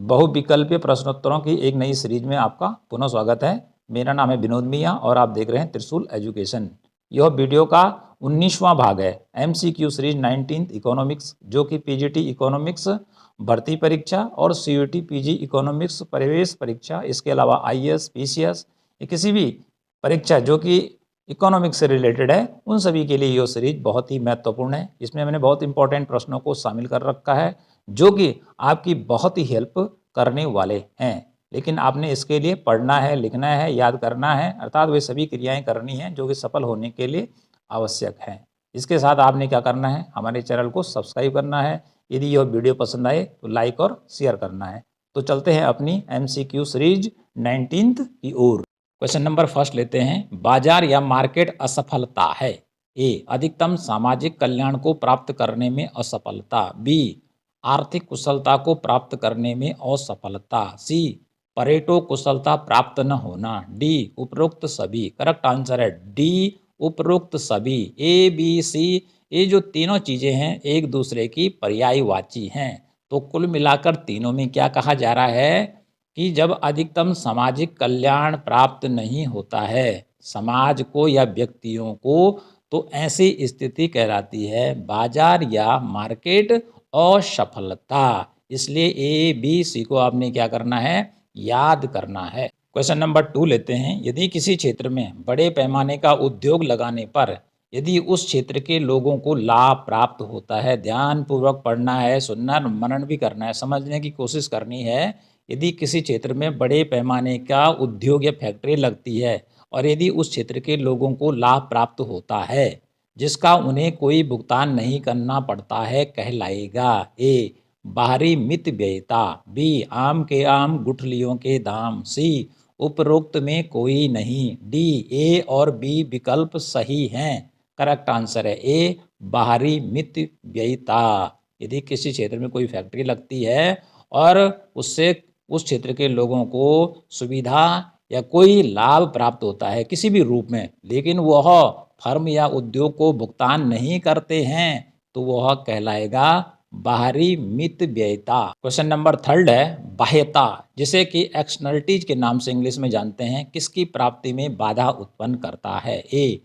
बहुविकल्पीय प्रश्नोत्तरों की एक नई सीरीज में आपका पुनः स्वागत है। मेरा नाम है विनोद मिया और आप देख रहे हैं त्रिशूल एजुकेशन। यह वीडियो का 19वां भाग है MCQ सीरीज 19th इकोनॉमिक्स, जो कि पीजीटी इकोनॉमिक्स भर्ती परीक्षा और CUET PG इकोनॉमिक्स प्रवेश परीक्षा, इसके अलावा IAS PCS किसी भी परीक्षा जो कि इकोनॉमिक्स से रिलेटेड है, उन सभी के लिए यह सीरीज बहुत ही महत्वपूर्ण है। इसमें मैंने बहुत इंपॉर्टेंट प्रश्नों को शामिल कर रखा है जो कि आपकी बहुत ही हेल्प करने वाले हैं। लेकिन आपने इसके लिए पढ़ना है, लिखना है, याद करना है, अर्थात वे सभी क्रियाएं करनी हैं जो कि सफल होने के लिए आवश्यक हैं। इसके साथ आपने क्या करना है, हमारे चैनल को सब्सक्राइब करना है। यदि यह वीडियो पसंद आए तो लाइक और शेयर करना है। तो चलते हैं अपनी MCQ सीरीज 19th की ओर। क्वेश्चन नंबर फर्स्ट लेते हैं। बाजार या मार्केट असफलता है। ए, अधिकतम सामाजिक कल्याण को प्राप्त करने में असफलता। बी, आर्थिक कुशलता को प्राप्त करने में असफलता। सी, परेटो कुशलता प्राप्त न होना। डी, उपरोक्त सभी। करेक्ट आंसर है डी, उपरोक्त सभी। ABC, ये जो तीनों चीजें हैं एक दूसरे की पर्यायवाची हैं। तो कुल मिलाकर तीनों में क्या कहा जा रहा है कि जब अधिकतम सामाजिक कल्याण प्राप्त नहीं होता है समाज को या व्यक्तियों को, तो ऐसी स्थिति कहलाती है बाजार या मार्केट असफलता। इसलिए ABC को आपने क्या करना है, याद करना है। क्वेश्चन नंबर 2 लेते हैं। यदि किसी क्षेत्र में बड़े पैमाने का उद्योग लगाने पर यदि उस क्षेत्र के लोगों को लाभ प्राप्त होता है, ध्यानपूर्वक पढ़ना है, सुनना, मनन भी करना है, समझने की कोशिश करनी है। यदि किसी क्षेत्र में बड़े पैमाने का उद्योग या फैक्ट्री लगती है और यदि उस क्षेत्र के लोगों को लाभ प्राप्त होता है जिसका उन्हें कोई भुगतान नहीं करना पड़ता है, कहलाएगा ए, बाहरी मित व्ययता। बी, आम के आम गुठलियों के दाम। सी, उपरोक्त में कोई नहीं। डी, ए और बी विकल्प सही हैं। करेक्ट आंसर है ए, बाहरी मित व्ययता। यदि किसी क्षेत्र में कोई फैक्ट्री लगती है और उससे उस क्षेत्र के लोगों को सुविधा या कोई लाभ प्राप्त होता है किसी भी रूप में, लेकिन वह फर्म या उद्योग को भुगतान नहीं करते हैं, तो वह कहलाएगा बाहरी मित व्ययता। क्वेश्चन नंबर 3 है। बाह्यता, जिसे कि एक्सटर्नलिटीज के नाम से इंग्लिश में जानते हैं, किसकी प्राप्ति में बाधा उत्पन्न करता है। ए,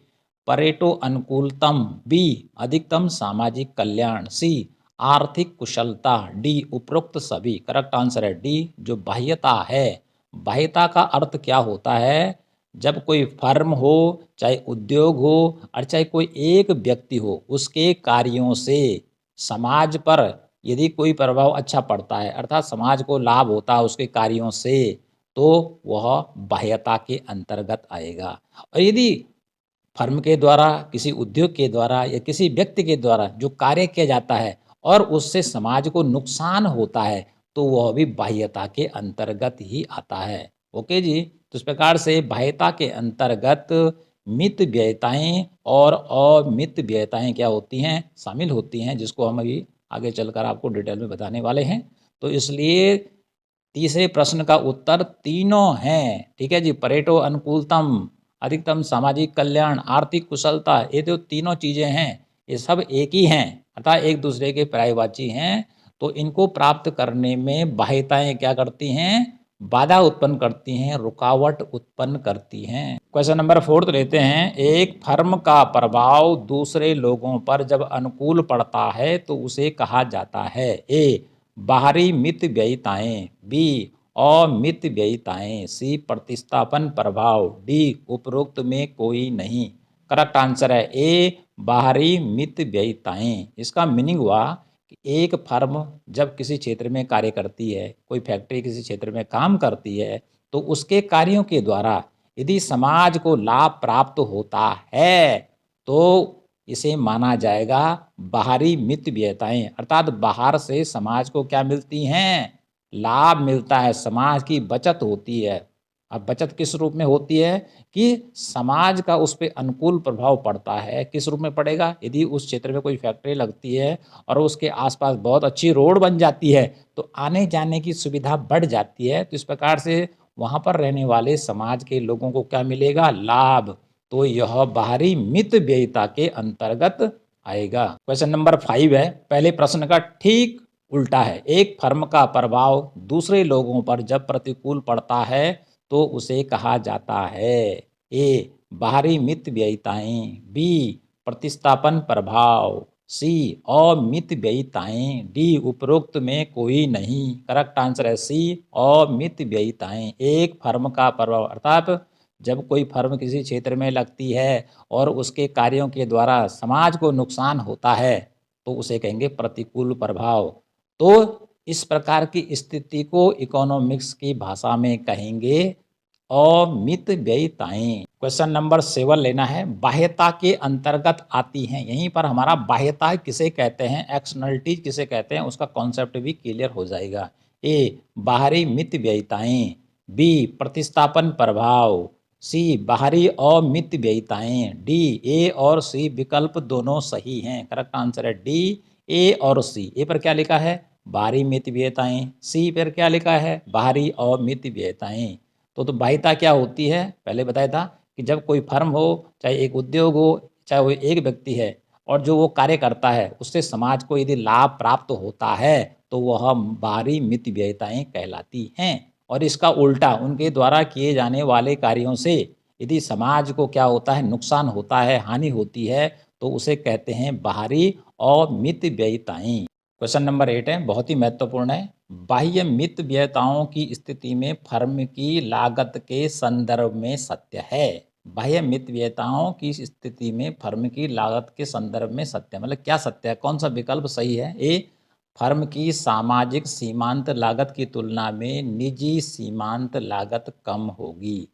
परेटो अनुकूलतम। बी, अधिकतम सामाजिक कल्याण। सी, आर्थिक कुशलता। डी, उपरोक्त सभी। करेक्ट आंसर है डी, जो बाह्यता है। बाह्यता का अर्थ क्या होता है, जब कोई फर्म हो, चाहे उद्योग हो और चाहे कोई एक व्यक्ति हो, उसके कार्यों से समाज पर यदि कोई प्रभाव अच्छा पड़ता है, अर्थात समाज को लाभ होता है उसके कार्यों से, तो वह बाह्यता के अंतर्गत आएगा। और यदि फर्म के द्वारा, किसी उद्योग के द्वारा या किसी व्यक्ति के द्वारा जो कार्य किया जाता है और उससे समाज को नुकसान होता है, तो वह भी बाह्यता के अंतर्गत ही आता है। ओके जी। तो इस प्रकार से बाह्यता के अंतर्गत मित व्ययताएं और अमित व्ययताएं क्या होती हैं, शामिल होती हैं, जिसको हम अभी आगे चलकर आपको डिटेल में बताने वाले हैं। तो इसलिए तीसरे प्रश्न का उत्तर तीनों हैं। ठीक है जी। परेटो अनुकूलतम, अधिकतम सामाजिक कल्याण, आर्थिक कुशलता, ये जो तीनों चीजें हैं ये सब एक ही हैं, अर्थात एक दूसरे के पर्यायवाची हैं। तो इनको प्राप्त करने में बाह्यताएं क्या करती हैं, बाधा उत्पन्न करती हैं, रुकावट उत्पन्न करती हैं। क्वेश्चन नंबर 4 लेते हैं। एक फर्म का प्रभाव दूसरे लोगों पर जब अनुकूल पड़ता है तो उसे कहा जाता है। ए, बाहरी मित व्ययताएं। बी, अमित व्ययताएं। सी, प्रतिस्थापन प्रभाव। डी, उपरोक्त में कोई नहीं। करेक्ट आंसर है ए, बाहरी मित व्ययताएं। इसका मीनिंग हुआ कि एक फर्म जब किसी क्षेत्र में कार्य करती है, कोई फैक्ट्री किसी क्षेत्र में काम करती है, तो उसके कार्यों के द्वारा यदि समाज को लाभ प्राप्त होता है तो इसे माना जाएगा बाहरी मित व्ययताएं, अर्थात बाहर से समाज को क्या मिलती हैं, लाभ मिलता है, समाज की बचत होती है। अब बचत किस रूप में होती है कि समाज का उस पर अनुकूल प्रभाव पड़ता है। किस रूप में पड़ेगा, यदि उस क्षेत्र में कोई फैक्ट्री लगती है और उसके आसपास बहुत अच्छी रोड बन जाती है तो आने जाने की सुविधा बढ़ जाती है, तो इस प्रकार से वहाँ पर रहने वाले समाज के लोगों को क्या मिलेगा, लाभ। तो यह बाहरी मित व्ययता के अंतर्गत आएगा। क्वेश्चन नंबर 5 है। पहले प्रश्न का ठीक उल्टा है। एक फर्म का प्रभाव दूसरे लोगों पर जब प्रतिकूल पड़ता है तो उसे कहा जाता है ए बाहरी मितव्ययिताएं, बी प्रतिस्थापन प्रभाव, सी अमितव्ययिताएं, डी उपरोक्त में कोई नहीं। करेक्ट आंसर है सी अमितव्ययिताएं। एक फर्म का प्रभाव अर्थात जब कोई फर्म किसी क्षेत्र में लगती है और उसके कार्यों के द्वारा समाज को नुकसान होता है तो उसे कहेंगे प्रतिकूल प्रभाव। तो इस प्रकार की स्थिति को इकोनॉमिक्स की भाषा में कहेंगे अमितव्ययिताएं। क्वेश्चन नंबर 7 लेना है। बाह्यता के अंतर्गत आती हैं, यहीं पर हमारा बाह्यता किसे कहते हैं, एक्सटर्नलिटी किसे कहते हैं, उसका कॉन्सेप्ट भी क्लियर हो जाएगा। ए बाहरी मितव्ययिताएं, बी प्रतिस्थापन प्रभाव, सी बाहरी अमितव्ययिताएं, डी ए और सी विकल्प दोनों सही हैं। करेक्ट आंसर है डी ए और सी। ए पर क्या लिखा है बाहरी मितव्ययिताएं, सी पर क्या लिखा है बाहरी अमितव्ययिताएं। तो बाह्यता क्या होती है पहले बताया था कि जब कोई फर्म हो, चाहे एक उद्योग हो, चाहे वो एक व्यक्ति है और जो वो कार्य करता है उससे समाज को यदि लाभ प्राप्त होता है तो वह बाहरी मितव्ययिताएं कहलाती हैं। और इसका उल्टा उनके द्वारा किए जाने वाले कार्यों से यदि समाज को क्या होता है नुकसान होता है, हानि होती है तो उसे कहते हैं बाहरी अमितव्ययिताएं। क्वेश्चन नंबर 8 है, बहुत ही महत्वपूर्ण है। बाह्य मितव्ययिताओं की स्थिति में फर्म की लागत के संदर्भ में सत्य है। बाह्य मितव्ययिताओं की स्थिति में फर्म की लागत के संदर्भ में सत्य मतलब क्या सत्य है, कौन सा विकल्प सही है। ए फर्म की सामाजिक सीमांत लागत की तुलना में निजी सीमांत लागत कम होगी।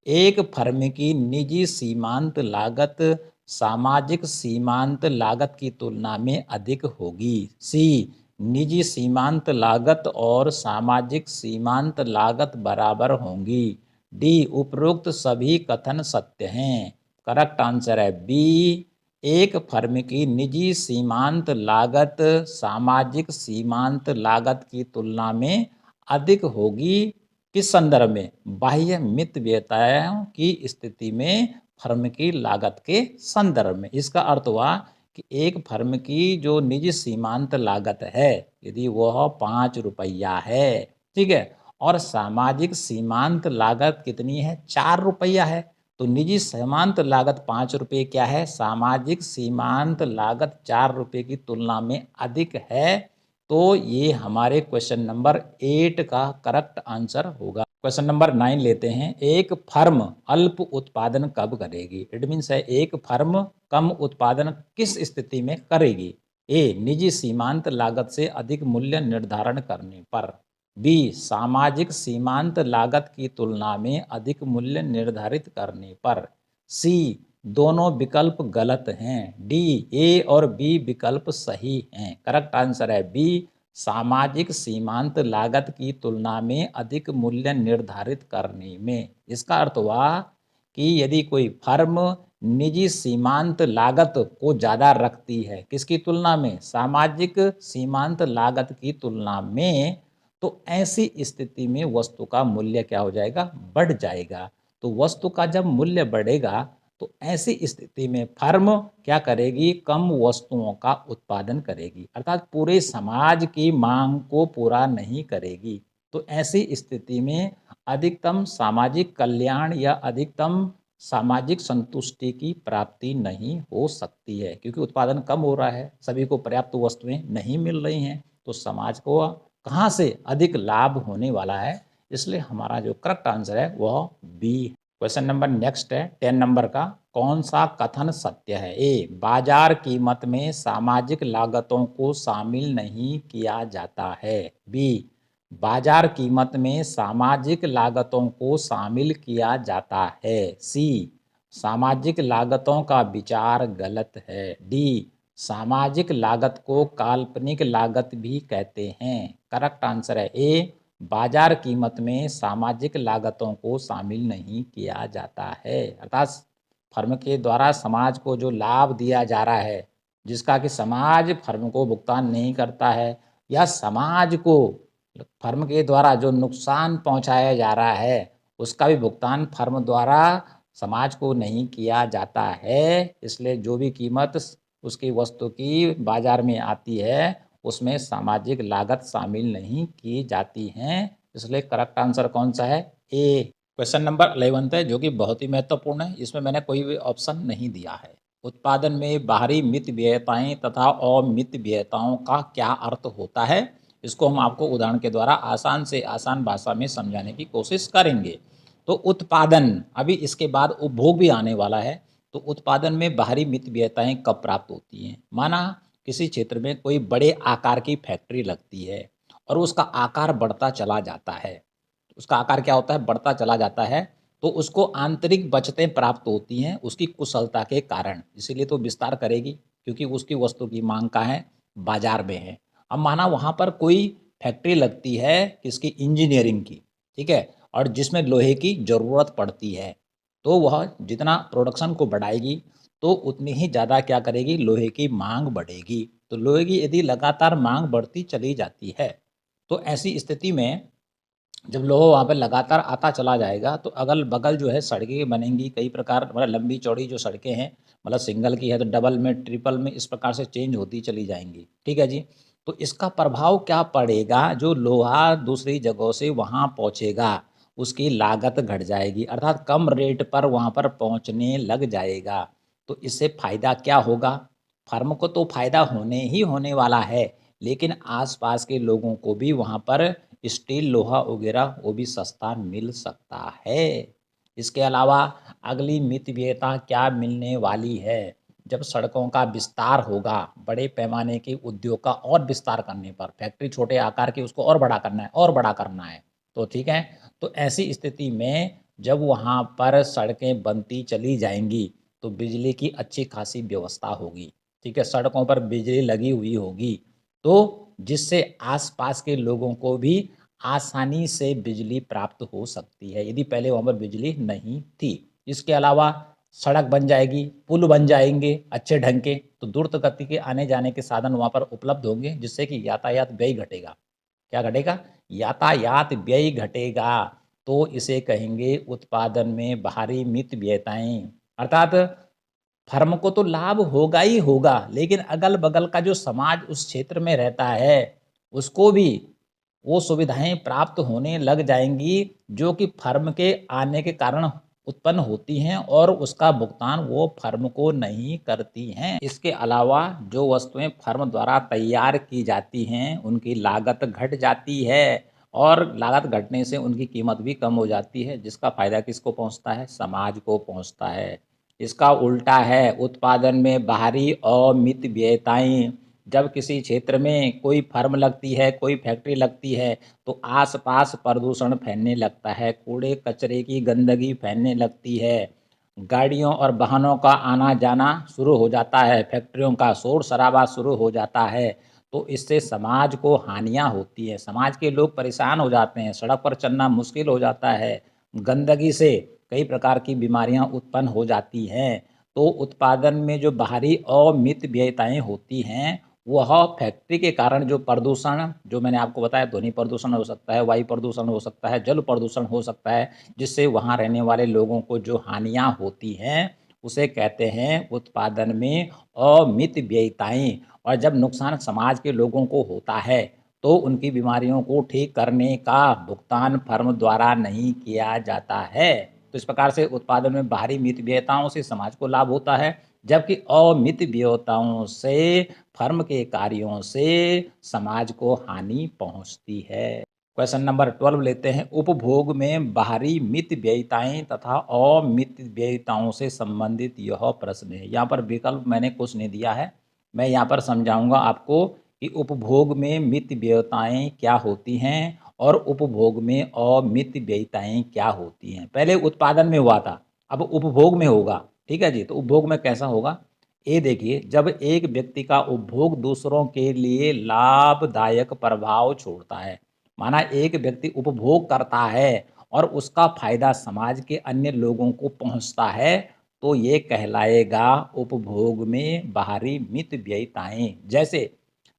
एक फर्म की निजी सीमांत लागत सामाजिक सीमांत लागत की तुलना में अधिक होगी। सी निजी सीमांत लागत और सामाजिक सीमांत लागत बराबर होंगी। डी उपरोक्त सभी कथन सत्य हैं। करेक्ट आंसर है बी एक फर्म की निजी सीमांत लागत सामाजिक सीमांत लागत की तुलना में अधिक होगी। किस संदर्भ में, बाह्य मितव्ययिताओं की स्थिति में फर्म की लागत के संदर्भ में। इसका अर्थ हुआ कि एक फर्म की जो निजी सीमांत लागत है यदि वह 5 रुपया है, ठीक है, और सामाजिक सीमांत लागत कितनी है 4 रुपया है, तो निजी सीमांत लागत 5 रुपये क्या है, सामाजिक सीमांत लागत 4 रुपये की तुलना में अधिक है। तो ये हमारे क्वेश्चन नंबर 8 का करेक्ट आंसर होगा। क्वेश्चन नंबर 9 लेते हैं। एक फर्म अल्प उत्पादन कब करेगी। इट मीन्स है एक फर्म कम उत्पादन किस स्थिति में करेगी। ए निजी सीमांत लागत से अधिक मूल्य निर्धारण करने पर, बी सामाजिक सीमांत लागत की तुलना में अधिक मूल्य निर्धारित करने पर, सी दोनों विकल्प गलत हैं, डी ए और बी विकल्प सही हैं। करेक्ट आंसर है बी सामाजिक सीमांत लागत की तुलना में अधिक मूल्य निर्धारित करने में। इसका अर्थ हुआ कि यदि कोई फर्म निजी सीमांत लागत को ज़्यादा रखती है किसकी तुलना में, सामाजिक सीमांत लागत की तुलना में, तो ऐसी स्थिति में वस्तु का मूल्य क्या हो जाएगा, बढ़ जाएगा। तो वस्तु का जब मूल्य बढ़ेगा तो ऐसी स्थिति में फर्म क्या करेगी, कम वस्तुओं का उत्पादन करेगी, अर्थात पूरे समाज की मांग को पूरा नहीं करेगी। तो ऐसी स्थिति में अधिकतम सामाजिक कल्याण या अधिकतम सामाजिक संतुष्टि की प्राप्ति नहीं हो सकती है, क्योंकि उत्पादन कम हो रहा है, सभी को पर्याप्त वस्तुएं नहीं मिल रही हैं, तो समाज को कहाँ से अधिक लाभ होने वाला है। इसलिए हमारा जो करेक्ट आंसर है वह बी। क्वेश्चन नंबर नेक्स्ट है 10 नंबर का। कौन सा कथन सत्य है। ए बाजार कीमत में सामाजिक लागतों को शामिल नहीं किया जाता है। बी बाजार कीमत में सामाजिक लागतों को शामिल किया जाता है। सी सामाजिक लागतों का विचार गलत है। डी सामाजिक लागत को काल्पनिक लागत भी कहते हैं। करेक्ट आंसर है ए बाजार कीमत में सामाजिक लागतों को शामिल नहीं किया जाता है, अर्थात फर्म के द्वारा समाज को जो लाभ दिया जा रहा है जिसका कि समाज फर्म को भुगतान नहीं करता है, या समाज को फर्म के द्वारा जो नुकसान पहुंचाया जा रहा है उसका भी भुगतान फर्म द्वारा समाज को नहीं किया जाता है। इसलिए जो भी कीमत उसकी वस्तु की बाजार में आती है उसमें सामाजिक लागत शामिल नहीं की जाती हैं। इसलिए करेक्ट आंसर कौन सा है? ए। क्वेश्चन नंबर 11 है जो कि बहुत ही महत्वपूर्ण है। इसमें मैंने कोई भी ऑप्शन नहीं दिया है। उत्पादन में बाहरी मित व्ययताएं तथा अमित व्ययताओं का क्या अर्थ होता है, इसको हम आपको उदाहरण के द्वारा आसान से आसान भाषा में समझाने की कोशिश करेंगे। तो उत्पादन, अभी इसके बाद उपभोग भी आने वाला है। तो उत्पादन में बाहरी मित व्ययताएं कब प्राप्त होती हैं? माना किसी क्षेत्र में कोई बड़े आकार की फैक्ट्री लगती है और उसका आकार बढ़ता चला जाता है। उसका आकार क्या होता है? बढ़ता चला जाता है। तो उसको आंतरिक बचतें प्राप्त होती हैं उसकी कुशलता के कारण, इसीलिए तो विस्तार करेगी क्योंकि उसकी वस्तु की मांग कहाँ है? बाजार में है। अब माना वहाँ पर कोई फैक्ट्री लगती है किसकी? इंजीनियरिंग की, ठीक है, और जिसमें लोहे की ज़रूरत पड़ती है। तो वह जितना प्रोडक्शन को बढ़ाएगी तो उतनी ही ज़्यादा क्या करेगी? लोहे की मांग बढ़ेगी। तो लोहे की यदि लगातार मांग बढ़ती चली जाती है तो ऐसी स्थिति में जब लोहा वहाँ पे लगातार आता चला जाएगा तो अगल बगल जो है सड़कें बनेंगी कई प्रकार, मतलब लंबी चौड़ी जो सड़कें हैं, मतलब सिंगल की है तो डबल में, ट्रिपल में, इस प्रकार से चेंज होती चली जाएंगी। ठीक है जी। तो इसका प्रभाव क्या पड़ेगा? जो लोहा दूसरी जगहों से वहाँ पहुँचेगा उसकी लागत घट जाएगी, अर्थात कम रेट पर वहाँ पर पहुँचने लग जाएगा। तो इससे फ़ायदा क्या होगा? फर्म को तो फ़ायदा होने ही होने वाला है, लेकिन आसपास के लोगों को भी वहाँ पर स्टील, लोहा वगैरह वो भी सस्ता मिल सकता है। इसके अलावा अगली मितव्ययता क्या मिलने वाली है? जब सड़कों का विस्तार होगा, बड़े पैमाने के उद्योग का और विस्तार करने पर, फैक्ट्री छोटे आकार की उसको और बड़ा करना है और बड़ा करना है, तो ठीक है। तो ऐसी स्थिति में जब वहाँ पर सड़कें बनती चली जाएंगी तो बिजली की अच्छी खासी व्यवस्था होगी, ठीक है, सड़कों पर बिजली लगी हुई होगी, तो जिससे आसपास के लोगों को भी आसानी से बिजली प्राप्त हो सकती है यदि पहले वहाँ पर बिजली नहीं थी। इसके अलावा सड़क बन जाएगी, पुल बन जाएंगे अच्छे ढंग के, तो द्रुत गति के आने जाने के साधन वहाँ पर उपलब्ध होंगे जिससे कि यातायात व्यय घटेगा। क्या घटेगा? यातायात व्यय घटेगा। तो इसे कहेंगे उत्पादन में बाहरी मित व्ययताएं, अर्थात फर्म को तो लाभ होगा ही होगा, लेकिन अगल बगल का जो समाज उस क्षेत्र में रहता है उसको भी वो सुविधाएं प्राप्त होने लग जाएंगी जो कि फर्म के आने के कारण उत्पन्न होती हैं और उसका भुगतान वो फर्म को नहीं करती हैं। इसके अलावा जो वस्तुएं फर्म द्वारा तैयार की जाती हैं उनकी लागत घट जाती है और लागत घटने से उनकी कीमत भी कम हो जाती है, जिसका फायदा किसको पहुंचता है? समाज को पहुंचता है। इसका उल्टा है, उत्पादन में बाहरी अमित व्ययताएं, जब किसी क्षेत्र में कोई फर्म लगती है, कोई फैक्ट्री लगती है तो आसपास प्रदूषण फैलने लगता है, कूड़े कचरे की गंदगी फैलने लगती है, गाड़ियों और वाहनों का आना जाना शुरू हो जाता है, फैक्ट्रियों का शोर शराबा शुरू हो जाता है। तो इससे समाज को हानियाँ होती है, समाज के लोग परेशान हो जाते हैं, सड़क पर चलना मुश्किल हो जाता है, गंदगी से कई प्रकार की बीमारियां उत्पन्न हो जाती हैं। तो उत्पादन में जो बाहरी अमित व्ययताएं होती हैं वह फैक्ट्री के कारण जो प्रदूषण, जो मैंने आपको बताया, ध्वनि प्रदूषण हो सकता है, वायु प्रदूषण हो सकता है, जल प्रदूषण हो सकता है, जिससे वहाँ रहने वाले लोगों को जो हानियाँ होती हैं उसे कहते हैं उत्पादन में अमित व्ययताएं। और जब नुकसान समाज के लोगों को होता है तो उनकी बीमारियों को ठीक करने का भुगतान फर्म द्वारा नहीं किया जाता है। तो इस प्रकार से उत्पादन में बाहरी मित व्ययताओं से समाज को लाभ होता है, जबकि अमित व्ययताओं से फर्म के कार्यों से समाज को हानि पहुंचती है। क्वेश्चन नंबर 12 लेते हैं। उपभोग में बाहरी मित व्ययताएं तथा अमित व्ययताओं से संबंधित यह प्रश्न है। यहाँ पर विकल्प मैंने कुछ नहीं दिया है, मैं यहाँ पर समझाऊंगा आपको कि उपभोग में मित व्ययताएं क्या होती हैं और उपभोग में अमित व्ययताएं क्या होती हैं। पहले उत्पादन में हुआ था, अब उपभोग में होगा। ठीक है जी। तो उपभोग में कैसा होगा? ये देखिए, जब एक व्यक्ति का उपभोग दूसरों के लिए लाभदायक प्रभाव छोड़ता है, माना एक व्यक्ति उपभोग करता है और उसका फायदा समाज के अन्य लोगों को पहुंचता है, तो ये कहलाएगा उपभोग में बाहरी मित व्ययताएं। जैसे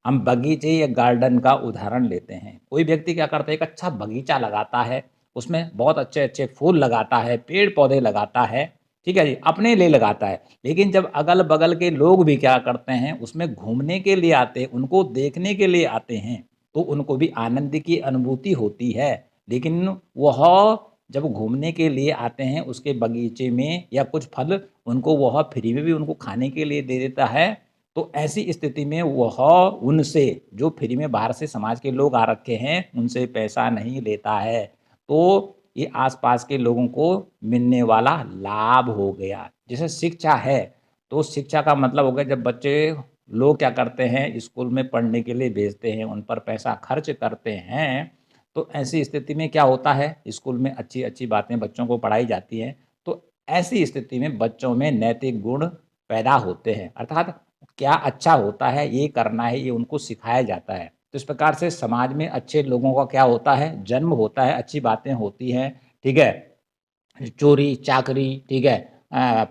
हम बगीचे या गार्डन का उदाहरण लेते हैं। कोई व्यक्ति क्या करता है, एक अच्छा बगीचा लगाता है, उसमें बहुत अच्छे अच्छे फूल लगाता है, पेड़ पौधे लगाता है, ठीक है जी, अपने लिए लगाता है। लेकिन जब अगल बगल के लोग भी क्या करते हैं, उसमें घूमने के लिए आते हैं, उनको देखने के लिए आते हैं, तो उनको भी आनंद की अनुभूति होती है। लेकिन वह जब घूमने के लिए आते हैं उसके बगीचे में, या कुछ फल उनको वह फ्री में भी उनको खाने के लिए दे देता है, तो ऐसी स्थिति में वह उनसे, जो फ्री में बाहर से समाज के लोग आ रखे हैं, उनसे पैसा नहीं लेता है। तो ये आसपास के लोगों को मिलने वाला लाभ हो गया। जैसे शिक्षा है, तो शिक्षा का मतलब हो गया, जब बच्चे लोग क्या करते हैं, स्कूल में पढ़ने के लिए भेजते हैं, उन पर पैसा खर्च करते हैं, तो ऐसी स्थिति में क्या होता है, स्कूल में अच्छी अच्छी बातें बच्चों को पढ़ाई जाती हैं, तो ऐसी स्थिति में बच्चों में नैतिक गुण पैदा होते हैं, अर्थात क्या अच्छा होता है, ये करना है, ये उनको सिखाया जाता है। तो इस प्रकार से समाज में अच्छे लोगों का क्या होता है, जन्म होता है, अच्छी बातें होती हैं, ठीक है। चोरी चाकरी, ठीक है,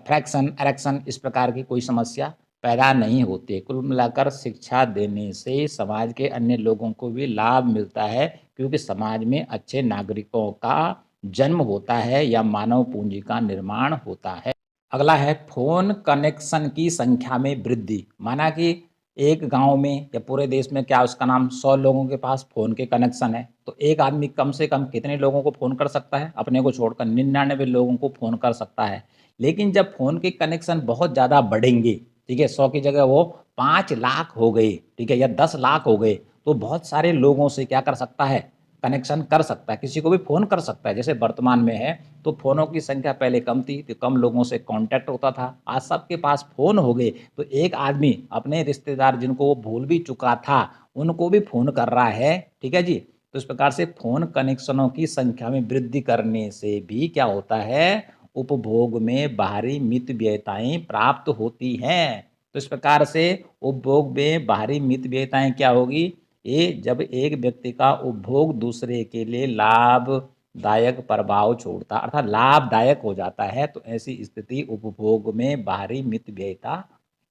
फ्रैक्शन एरेक्शन, इस प्रकार की कोई समस्या पैदा नहीं होती है। कुल मिलाकर शिक्षा देने से समाज के अन्य लोगों को भी लाभ मिलता है, क्योंकि समाज में अच्छे नागरिकों का जन्म होता है या मानव पूंजी का निर्माण होता है। अगला है फ़ोन कनेक्शन की संख्या में वृद्धि। माना कि एक गांव में या पूरे देश में क्या उसका नाम 100 लोगों के पास फ़ोन के कनेक्शन है, तो एक आदमी कम से कम कितने लोगों को फ़ोन कर सकता है, अपने को छोड़कर 99 लोगों को फ़ोन कर सकता है। लेकिन जब फ़ोन के कनेक्शन बहुत ज़्यादा बढ़ेंगे, ठीक है, 100 की जगह वो 5 लाख हो गए, ठीक है, या 10 लाख हो गए, तो बहुत सारे लोगों से क्या कर सकता है, कनेक्शन कर सकता है, किसी को भी फ़ोन कर सकता है। जैसे वर्तमान में है, तो फ़ोनों की संख्या पहले कम थी, तो कम लोगों से कांटेक्ट होता था। आज सबके पास फ़ोन हो गए, तो एक आदमी अपने रिश्तेदार जिनको वो भूल भी चुका था, उनको भी फ़ोन कर रहा है, ठीक है जी। तो इस प्रकार से फ़ोन कनेक्शनों की संख्या में वृद्धि करने से भी क्या होता है, उपभोग में बाहरी मितव्ययिताएँ प्राप्त होती हैं। तो इस प्रकार से उपभोग में बाहरी मितव्ययिताएँ क्या होगी, ये जब एक व्यक्ति का उपभोग दूसरे के लिए लाभदायक प्रभाव छोड़ता, अर्थात लाभदायक हो जाता है, तो ऐसी स्थिति उपभोग में बाहरी मितव्ययिता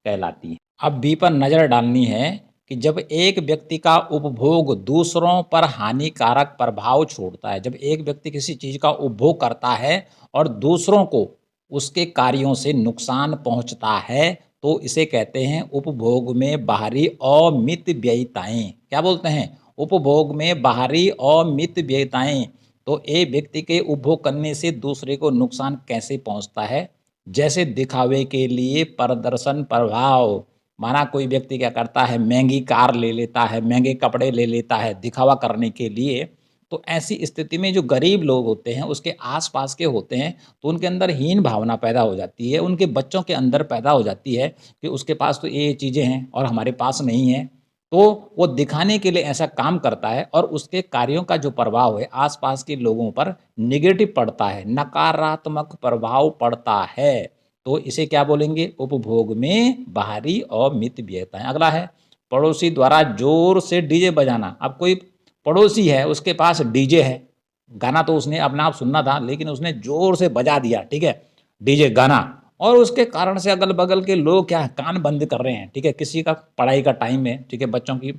कहलाती है। अब बी पर नज़र डालनी है कि जब एक व्यक्ति का उपभोग दूसरों पर हानिकारक प्रभाव छोड़ता है, जब एक व्यक्ति किसी चीज़ का उपभोग करता है और दूसरों को उसके कार्यों से नुकसान पहुंचता है, तो इसे कहते हैं उपभोग में बाहरी अमित व्ययिताएँ। क्या बोलते हैं? उपभोग में बाहरी अमित व्ययिताएँ। तो एक व्यक्ति के उपभोग करने से दूसरे को नुकसान कैसे पहुंचता है? जैसे दिखावे के लिए प्रदर्शन प्रभाव। माना कोई व्यक्ति क्या करता है, महंगी कार ले लेता है, महंगे कपड़े ले लेता है दिखावा करने के लिए, तो ऐसी स्थिति में जो गरीब लोग होते हैं, उसके आस-पास के होते हैं, तो उनके अंदर हीन भावना पैदा हो जाती है, उनके बच्चों के अंदर पैदा हो जाती है कि उसके पास तो ये चीज़ें हैं और हमारे पास नहीं है। तो वो दिखाने के लिए ऐसा काम करता है और उसके कार्यों का जो प्रभाव है आस-पास के लोगों पर नेगेटिव पड़ता है, नकारात्मक प्रभाव पड़ता है। तो इसे क्या बोलेंगे? उपभोग में बाहरी अमित व्ययिताएँ। अगला है पड़ोसी द्वारा ज़ोर से डीजे बजाना। अब कोई पड़ोसी है, उसके पास डीजे है, गाना तो उसने अपने आप सुनना था, लेकिन उसने ज़ोर से बजा दिया, ठीक है, डीजे गाना, और उसके कारण से अगल-बगल के लोग क्या है, कान बंद कर रहे हैं, ठीक है, किसी का पढ़ाई का टाइम है, ठीक है, बच्चों की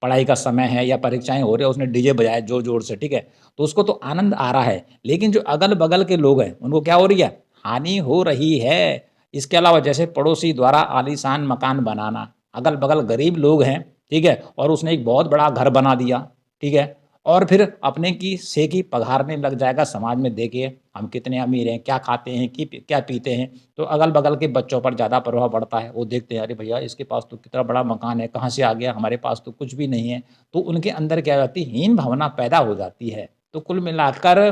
पढ़ाई का समय है या परीक्षाएँ हो रही है, उसने डीजे बजाया ज़ोर-ज़ोर से, ठीक है, तो उसको तो आनंद आ रहा है, लेकिन जो अगल-बगल के लोग हैं, उनको क्या हो रही है, हानि हो रही है। इसके अलावा जैसे पड़ोसी द्वारा आलीशान मकान बनाना, अगल-बगल गरीब लोग हैं, ठीक है, और उसने एक बहुत बड़ा घर बना दिया, ठीक है, और फिर अपने की सेकी पघारने लग जाएगा समाज में, देखिए हम कितने अमीर हैं, क्या खाते हैं, क्या पीते हैं, तो अगल-बगल के बच्चों पर ज़्यादा प्रभाव पड़ता है। वो देखते हैं, अरे भैया इसके पास तो कितना बड़ा मकान है, कहाँ से आ गया, हमारे पास तो कुछ भी नहीं है। तो उनके अंदर क्या हो जाती है, हीन भावना पैदा हो जाती है। तो कुल मिलाकर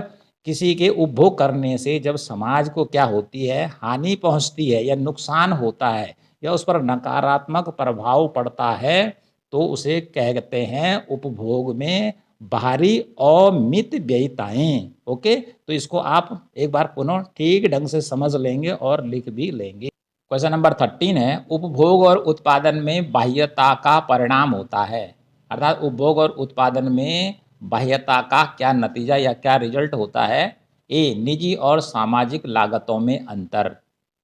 किसी के उपभोग करने से जब समाज को क्या होती है, हानि पहुँचती है या नुकसान होता है या उस पर नकारात्मक प्रभाव पड़ता है, तो उसे कहते हैं उपभोग में बाहरी अमित व्ययिताएँ। ओके, तो इसको आप एक बार पुनः ठीक ढंग से समझ लेंगे और लिख भी लेंगे। क्वेश्चन नंबर 13 है, उपभोग और उत्पादन में बाह्यता का परिणाम होता है, अर्थात उपभोग और उत्पादन में बाह्यता का क्या नतीजा या क्या रिजल्ट होता है। ए, निजी और सामाजिक लागतों में अंतर।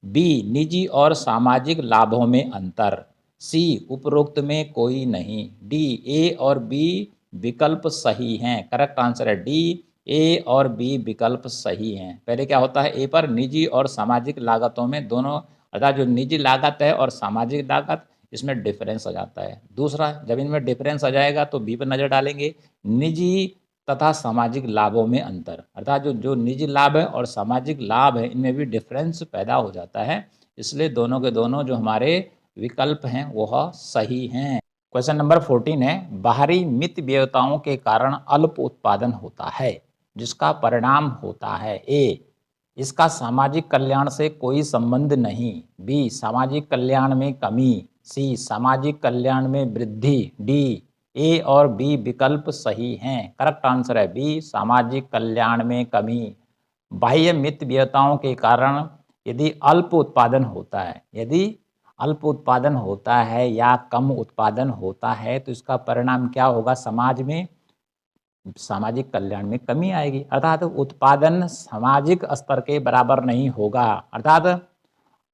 बी, निजी और सामाजिक लाभों में अंतर। सी, उपरोक्त में कोई नहीं। डी, ए और बी विकल्प सही हैं। करेक्ट आंसर है डी, ए और बी विकल्प सही हैं। पहले क्या होता है, ए पर निजी और सामाजिक लागतों में दोनों, अर्थात जो निजी लागत है और सामाजिक लागत, इसमें डिफरेंस आ जाता है। दूसरा, जब इनमें डिफरेंस आ जाएगा तो बी पर नज़र डालेंगे, निजी तथा सामाजिक लाभों में अंतर, अर्थात जो जो निजी लाभ है और सामाजिक लाभ है इनमें भी डिफरेंस पैदा हो जाता है। इसलिए दोनों के दोनों जो हमारे विकल्प हैं वह सही हैं। क्वेश्चन नंबर 14 है, बाहरी मित व्ययताओं के कारण अल्प उत्पादन होता है, जिसका परिणाम होता है ए, इसका सामाजिक कल्याण से कोई संबंध नहीं, बी, सामाजिक कल्याण में कमी, सी, सामाजिक कल्याण में वृद्धि, डी, ए और बी विकल्प सही हैं। करेक्ट आंसर है बी, सामाजिक कल्याण में कमी। बाह्य मित व्ययताओं के कारण यदि अल्प उत्पादन होता है, यदि अल्प उत्पादन होता है या कम उत्पादन होता है तो इसका परिणाम क्या होगा, समाज में सामाजिक कल्याण में कमी आएगी, अर्थात उत्पादन सामाजिक स्तर के बराबर नहीं होगा, अर्थात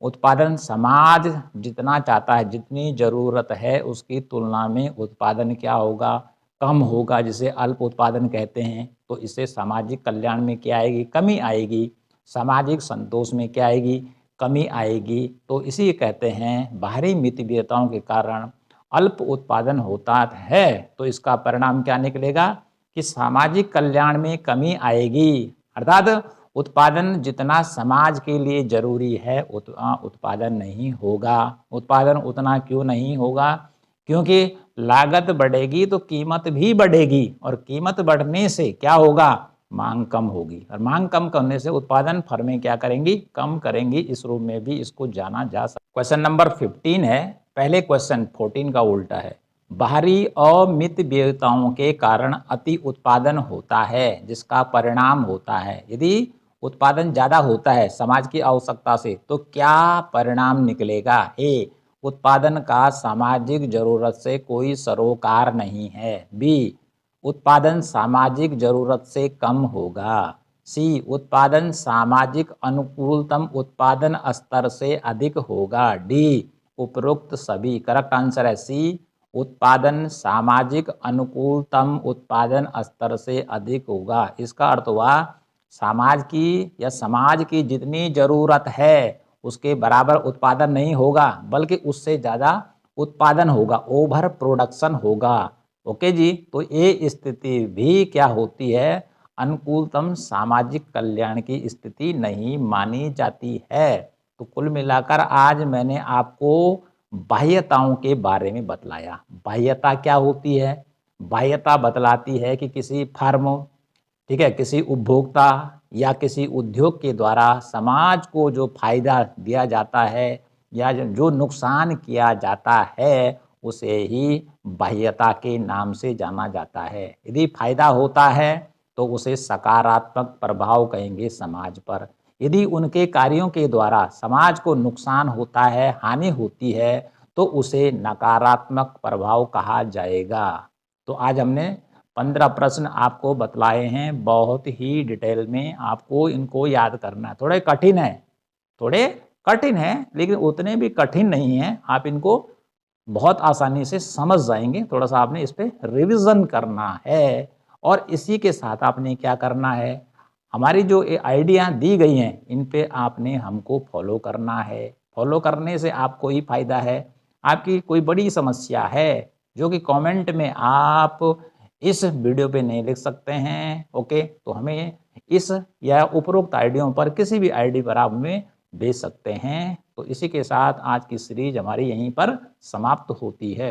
उत्पादन समाज जितना चाहता है, जितनी ज़रूरत है उसकी तुलना में उत्पादन क्या होगा, कम होगा, जिसे अल्प उत्पादन कहते हैं। तो इससे सामाजिक कल्याण में क्या आएगी, कमी आएगी, सामाजिक संतोष में क्या आएगी, कमी आएगी। तो इसी कहते हैं बाहरी मितव्ययताओं के कारण अल्प उत्पादन होता है तो इसका परिणाम क्या निकलेगा कि सामाजिक कल्याण में कमी आएगी, अर्थात उत्पादन जितना समाज के लिए जरूरी है उतना उत्पादन नहीं होगा। उत्पादन उतना क्यों नहीं होगा, क्योंकि लागत बढ़ेगी तो कीमत भी बढ़ेगी और कीमत बढ़ने से क्या होगा, मांग कम होगी और मांग कम करने से उत्पादन फर्में क्या करेंगी, कम करेंगी। इस रूप में भी इसको जाना जा सकता है। क्वेश्चन नंबर 15 है, पहले क्वेश्चन 14 का उल्टा है। बाहरी अमित व्ययताओं के कारण अति उत्पादन होता है, जिसका परिणाम होता है, यदि उत्पादन ज़्यादा होता है समाज की आवश्यकता से तो क्या परिणाम निकलेगा, ए, उत्पादन का सामाजिक जरूरत से कोई सरोकार नहीं है, बी, उत्पादन सामाजिक जरूरत से कम होगा, सी, उत्पादन सामाजिक अनुकूलतम उत्पादन स्तर से अधिक होगा, डी, उपरोक्त सभी। करेक्ट आंसर है सी, उत्पादन सामाजिक अनुकूलतम उत्पादन स्तर से अधिक होगा। इसका अर्थ हुआ समाज की या समाज की जितनी ज़रूरत है उसके बराबर उत्पादन नहीं होगा, बल्कि उससे ज़्यादा उत्पादन होगा, ओवर प्रोडक्शन होगा। ओके जी, तो ये स्थिति भी क्या होती है, अनुकूलतम सामाजिक कल्याण की स्थिति नहीं मानी जाती है। तो कुल मिलाकर आज मैंने आपको बाह्यताओं के बारे में बतलाया। बाह्यता क्या होती है, बाह्यता बतलाती है कि किसी फर्म, ठीक है, किसी उपभोक्ता या किसी उद्योग के द्वारा समाज को जो फायदा दिया जाता है या जो नुकसान किया जाता है उसे ही बाह्यता के नाम से जाना जाता है। यदि फायदा होता है तो उसे सकारात्मक प्रभाव कहेंगे समाज पर, यदि उनके कार्यों के द्वारा समाज को नुकसान होता है, हानि होती है, तो उसे नकारात्मक प्रभाव कहा जाएगा। तो आज हमने 15 प्रश्न आपको बतलाए हैं, बहुत ही डिटेल में आपको इनको याद करना है। थोड़े कठिन है, थोड़े कठिन है, लेकिन उतने भी कठिन नहीं है, आप इनको बहुत आसानी से समझ जाएंगे। थोड़ा सा आपने इस पर रिविज़न करना है और इसी के साथ आपने क्या करना है, हमारी जो आइडिया दी गई हैं इन पे आपने हमको फॉलो करना है। फॉलो करने से आपको ही फायदा है। आपकी कोई बड़ी समस्या है जो कि कमेंट में आप इस वीडियो पे नहीं लिख सकते हैं, ओके, तो हमें इस या उपरोक्त आईडियों पर किसी भी आईडी पर आप हमें भेज सकते हैं। तो इसी के साथ आज की सीरीज हमारी यहीं पर समाप्त होती है।